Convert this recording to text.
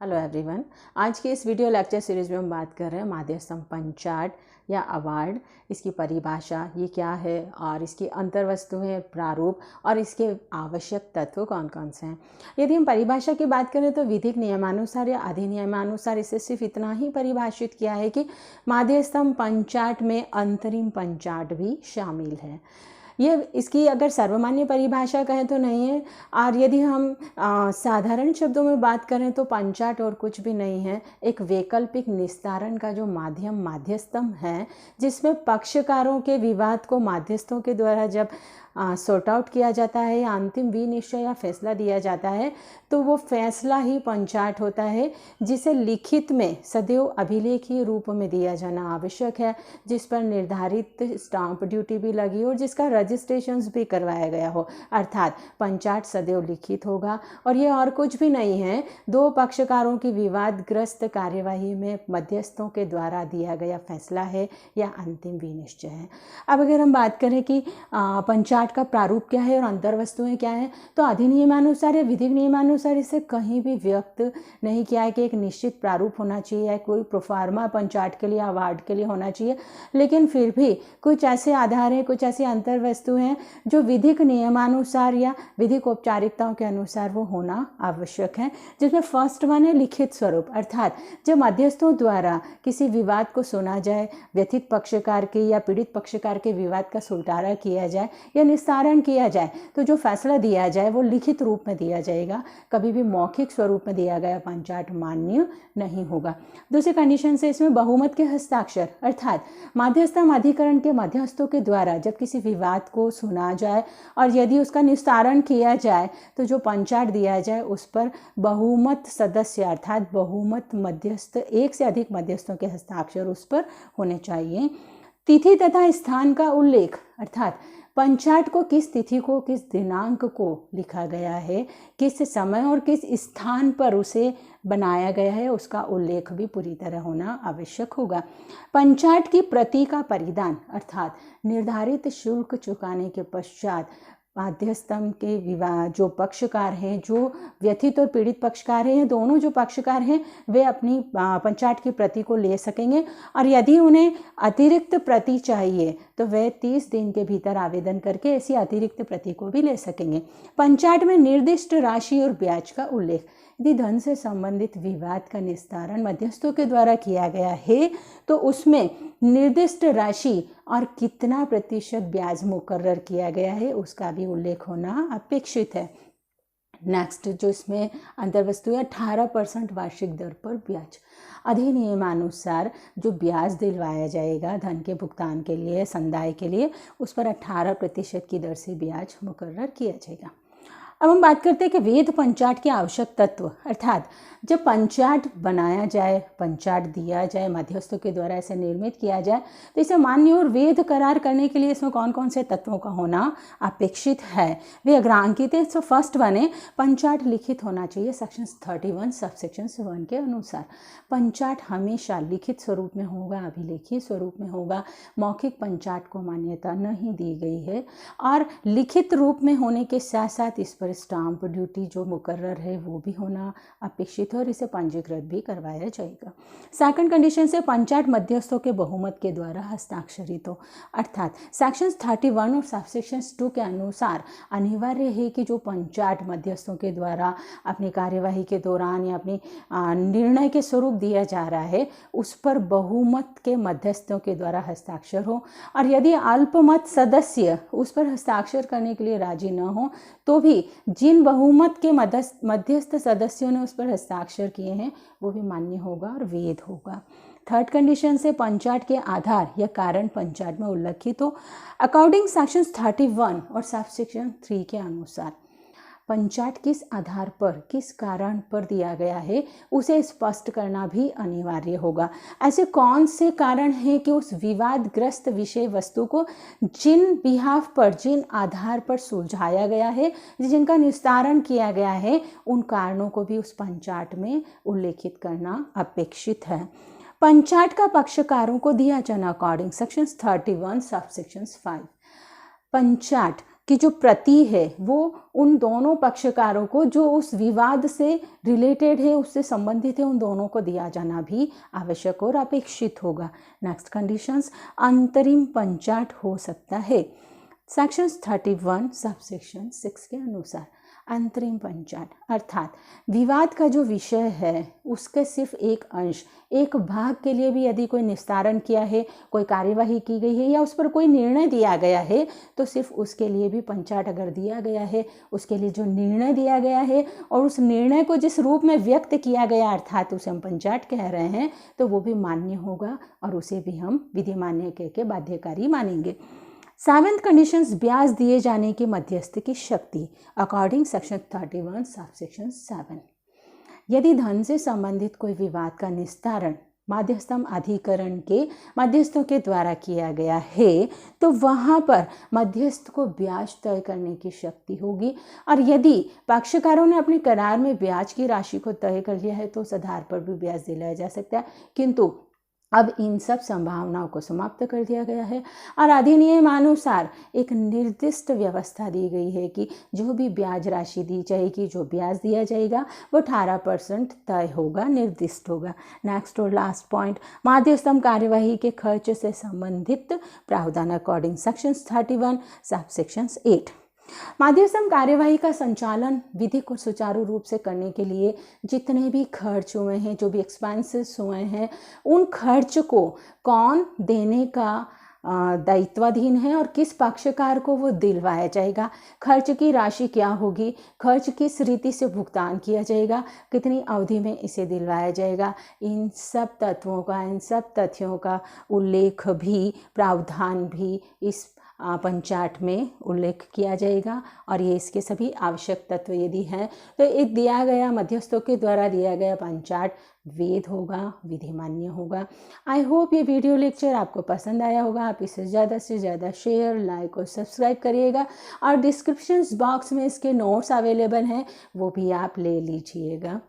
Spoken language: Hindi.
Hello everyone. आज के इस वीडियो लेक्चर सीरीज में हम बात कर रहे हैं माध्यस्थम पंचाट या अवार्ड, इसकी परिभाषा ये क्या है और इसकी अंतर्वस्तुएं, प्रारूप और इसके आवश्यक तत्व कौन कौन से हैं। यदि हम परिभाषा की बात करें तो विधिक नियमानुसार या अधिनियमानुसार इसे सिर्फ इतना ही परिभाषित किया है कि माध्यस्थम पंचाट में अंतरिम पंचाट भी शामिल है। ये इसकी अगर सर्वमान्य परिभाषा कहें तो नहीं है। और यदि हम साधारण शब्दों में बात करें तो पंचाट और कुछ भी नहीं है, एक वैकल्पिक निस्तारण का जो माध्यम माध्यस्थम है, जिसमें पक्षकारों के विवाद को मध्यस्थों के द्वारा जब सॉर्ट आउट किया जाता है या अंतिम विनिश्चय या फैसला दिया जाता है तो वो फैसला ही पंचाट होता है, जिसे लिखित में सदैव अभिलेखीय रूप में दिया जाना आवश्यक है, जिस पर निर्धारित स्टाम्प ड्यूटी भी लगी और जिसका रजिस्ट्रेशन भी करवाया गया हो। अर्थात पंचाट सदैव लिखित होगा और ये और कुछ भी नहीं है, दो पक्षकारों की विवादग्रस्त कार्यवाही में मध्यस्थों के द्वारा दिया गया फैसला है या अंतिम विनिश्चय है। अब अगर हम बात करें कि पंचाट का प्रारूप क्या है और अंतर्वस्तुएं क्या है, तो अधिनियमानुसार या विधिक नियमानुसार इसे कहीं भी व्यक्त नहीं किया है कि एक निश्चित प्रारूप होना चाहिए या कोई प्रोफार्मा पंचाट के लिए अवार्ड के लिए होना चाहिए। लेकिन फिर भी कुछ ऐसे आधार हैं, कुछ ऐसी अंतर्वस्तु हैं जो विधिक नियमानुसार या विधिक औपचारिकताओं के अनुसार वो होना आवश्यक है, जिसमें फर्स्ट वन है लिखित स्वरूप। अर्थात जब मध्यस्थों द्वारा किसी विवाद को सुना जाए, व्यथित पक्षकार के या पीड़ित पक्षकार के विवाद का सुलटारा किया जाए या निस्तारण किया जाए, तो जो फैसला दिया जाए वो लिखित रूप में दिया जाएगा, कभी भी मौखिक स्वरूप में दिया गया पंचाट मान्य नहीं होगा। दूसरी कंडीशन से इसमें बहुमत के हस्ताक्षर, अर्थात मध्यस्थम अधिकरण के मध्यस्थों के द्वारा जब किसी विवाद को सुना जाए और यदि उसका निस्तारण किया जाए तो जो पंचाट दिया जाए उस पर बहुमत सदस्य अर्थात बहुमत मध्यस्थ, एक से अधिक मध्यस्थों के हस्ताक्षर उस पर होने चाहिए। तिथि तथा स्थान का उल्लेख, अर्थात पंचाट को किस तिथि को, किस दिनांक को लिखा गया है, किस समय और किस स्थान पर उसे बनाया गया है, उसका उल्लेख भी पूरी तरह होना आवश्यक होगा। पंचाट की प्रति का परिधान, अर्थात निर्धारित शुल्क चुकाने के पश्चात मध्यस्थम के विवाद जो पक्षकार हैं, जो व्यथित और पीड़ित पक्षकार हैं, दोनों जो पक्षकार हैं वे अपनी पंचाट की प्रति को ले सकेंगे और यदि उन्हें अतिरिक्त प्रति चाहिए तो वे 30 दिन के भीतर आवेदन करके ऐसी अतिरिक्त प्रति को भी ले सकेंगे। पंचाट में निर्दिष्ट राशि और ब्याज का उल्लेख, यदि धन से संबंधित विवाद का निस्तारण मध्यस्थों के द्वारा किया गया है तो उसमें निर्दिष्ट राशि और कितना प्रतिशत ब्याज मुकर्रर किया गया है उसका भी उल्लेख होना अपेक्षित है। नेक्स्ट जो इसमें अंतर्वस्तु है 18% वार्षिक दर पर ब्याज। अधिनियमानुसार जो ब्याज दिलवाया जाएगा धन के भुगतान के लिए, संदाय के लिए, उस पर 18% की दर से ब्याज मुकर्रर किया जाएगा। अब हम बात करते हैं कि वेद पंचाट के आवश्यक तत्व, अर्थात जब पंचाट बनाया जाए, पंचाट दिया जाए, मध्यस्थों के द्वारा इसे निर्मित किया जाए तो इसे मान्य और वेद करार करने के लिए इसमें कौन कौन से तत्वों का होना अपेक्षित है, वे अग्रांकित है। तो फर्स्ट वन है पंचाट लिखित होना चाहिए। सेक्शन 31 सब सेक्शन 1 के अनुसार पंचाट हमेशा लिखित स्वरूप में होगा, अभिलेखीय स्वरूप में होगा। मौखिक पंचाट को मान्यता नहीं दी गई है और लिखित रूप में होने के साथ साथ इस पर स्टाम्प ड्यूटी जो मुकर्रर है वो भी होना अपेक्षित है और इसे पंजीकृत भी करवाया जाएगा। सेकंड कंडीशन से पंचाट मध्यस्थों के बहुमत के द्वारा हस्ताक्षरित हो, अर्थात सेक्शन 31 और सब सेक्शन 2 के अनुसार अनिवार्य है कि जो पंचाट मध्यस्थों के द्वारा अपनी कार्यवाही के दौरान या अपनी निर्णय के स्वरूप दिया जा रहा है उस पर बहुमत के मध्यस्थों के द्वारा हस्ताक्षर हो और यदि अल्पमत सदस्य उस पर हस्ताक्षर करने के लिए राजी न हो तो भी जिन बहुमत के मध्यस्थ सदस्यों ने उस पर हस्ताक्षर किए हैं वो भी मान्य होगा और वैध होगा। थर्ड कंडीशन से पंचाट के आधार या कारण पंचाट में उल्लिखित हो अकॉर्डिंग सेक्शन 31 और सब सेक्शन 3 के अनुसार। पंचाट किस आधार पर, किस कारण पर दिया गया है उसे स्पष्ट करना भी अनिवार्य होगा। ऐसे कौन से कारण हैं कि उस विवादग्रस्त विषय वस्तु को जिन बिहाफ पर, जिन आधार पर सुलझाया गया है, जिनका निस्तारण किया गया है, उन कारणों को भी उस पंचाट में उल्लेखित करना अपेक्षित है। पंचाट का पक्षकारों को दिया जाना अकॉर्डिंग सेक्शन 31 सब सेक्शन 5। पंचाट कि जो प्रति है वो उन दोनों पक्षकारों को जो उस विवाद से रिलेटेड है, उससे संबंधित है, उन दोनों को दिया जाना भी आवश्यक और अपेक्षित होगा। नेक्स्ट कंडीशंस, अंतरिम पंचाट हो सकता है। सेक्शन 31 सबसेक्शन 6 के अनुसार अंतरिम पंचाट अर्थात विवाद का जो विषय है उसके सिर्फ एक अंश, एक भाग के लिए भी यदि कोई निस्तारण किया है, कोई कार्यवाही की गई है या उस पर कोई निर्णय दिया गया है, तो सिर्फ उसके लिए भी पंचाट अगर दिया गया है, उसके लिए जो निर्णय दिया गया है और उस निर्णय को जिस रूप में व्यक्त किया गया अर्थात उसे हम पंचाट कह रहे हैं, तो वो भी मान्य होगा और उसे भी हम विधि मान्य कह के बाध्यकारी मानेंगे। 7th कंडीशंस, ब्याज दिए जाने की मध्यस्थ की शक्ति अकॉर्डिंग सेक्शन 31 सबसेक्शन 7। यदि धन से संबंधित कोई विवाद का निस्तारण मध्यस्थम अधिकरण के मध्यस्थों के द्वारा किया गया है तो वहाँ पर मध्यस्थ को ब्याज तय करने की शक्ति होगी, और यदि पक्षकारों ने अपने करार में ब्याज की राशि को तय कर लिया है तो उस आधार पर भी ब्याज दिलाया जा सकता है। किंतु अब इन सब संभावनाओं को समाप्त कर दिया गया है और अधिनियमानुसार एक निर्दिष्ट व्यवस्था दी गई है कि जो भी ब्याज राशि दी जाएगी, जो ब्याज दिया जाएगा वो 18% तय होगा, निर्दिष्ट होगा। नेक्स्ट और लास्ट पॉइंट, मध्यस्थम कार्यवाही के खर्च से संबंधित प्रावधान अकॉर्डिंग सेक्शन 31 सबसेक्शन 8। मध्यस्थम कार्यवाही का संचालन विधि को सुचारू रूप से करने के लिए जितने भी खर्च हुए हैं, जो भी एक्सपेंसेस हुए हैं, उन खर्च को कौन देने का दायित्वाधीन है और किस पक्षकार को वो दिलवाया जाएगा, खर्च की राशि क्या होगी, खर्च किस रीति से भुगतान किया जाएगा, कितनी अवधि में इसे दिलवाया जाएगा, इन सब तत्वों का, इन सब तथ्यों का उल्लेख भी, प्रावधान भी इस पंचाट में उल्लेख किया जाएगा। और ये इसके सभी आवश्यक तत्व यदि हैं तो एक दिया गया मध्यस्थों के द्वारा दिया गया पंचाट वेद होगा, विधि मान्य होगा। आई होप ये वीडियो लेक्चर आपको पसंद आया होगा। आप इसे ज़्यादा से ज़्यादा शेयर, लाइक और सब्सक्राइब करिएगा और डिस्क्रिप्शन बॉक्स में इसके नोट्स अवेलेबल हैं, वो भी आप ले लीजिएगा।